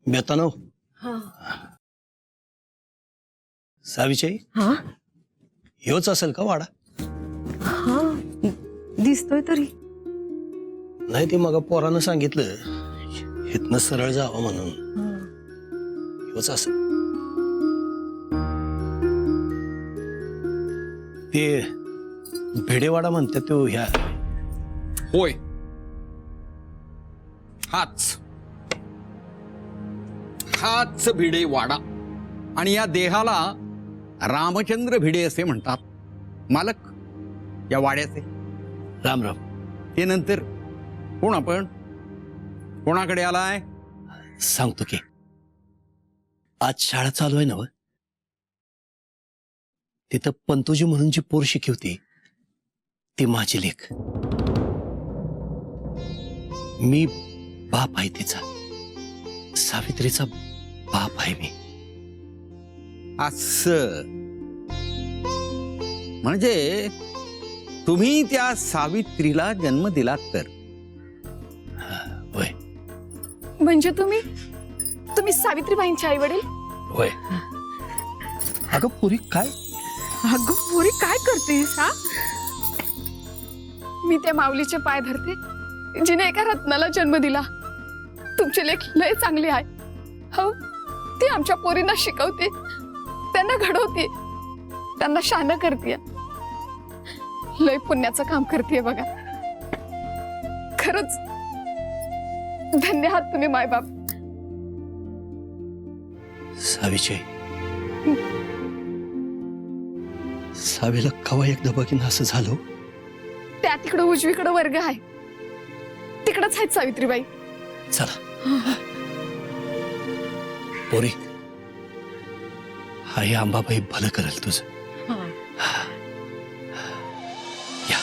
बेतानो हा साविचाई हा ह्योच असेल का वाडा? हा दिसतोय तरी. नाही ते मग पोरानं सांगितलं इथनं सरळ जावं म्हणून. ह्योच असेल. ते भिडेवाडा म्हणतात तो ह्या. होय, हाच हाच भिडे वाडा. आणि या देहाला रामचंद्र भिडे असे म्हणतात. मालक या वाड्याचे. राम राम. ते नंतर कोण आपण, कोणाकडे आलाय? सांगतो की आज शाळा चालू आहे ना व? तिथं पंतोजी म्हणून जी पोर शिकवती ती माझी लेक. मी बाप आहे तिचा. सावित्रीचा बाप आहे मी. असं म्हणजे तुम्ही त्या सावित्रीला जन्म दिलात तर? होय म्हणजे तुम्ही सावित्रीबाईंचे आई वडील? होय. अगं पुरी काय अगं पोरी काय करतेस हा? मी त्या माऊलीचे पाय धरते जिने एका रत्नाला जन्म दिला. तुमची लेख लय चांगली आहे. हो, ती आमच्या पोरींना शिकवते, त्यांना घडवते, त्यांना शान करते. लय पुण्याचं काम करते बघा. खरंच धन्य आहात तुम्ही मायबाप. सावीचे सावीला कवा एकदा बघीन असं झालं. त्या तिकडं उजवीकडं वर्ग आहे, तिकडच आहेत सावित्रीबाई. चला पोरी, हाय अंबाबाई भलं करेल तुझं. या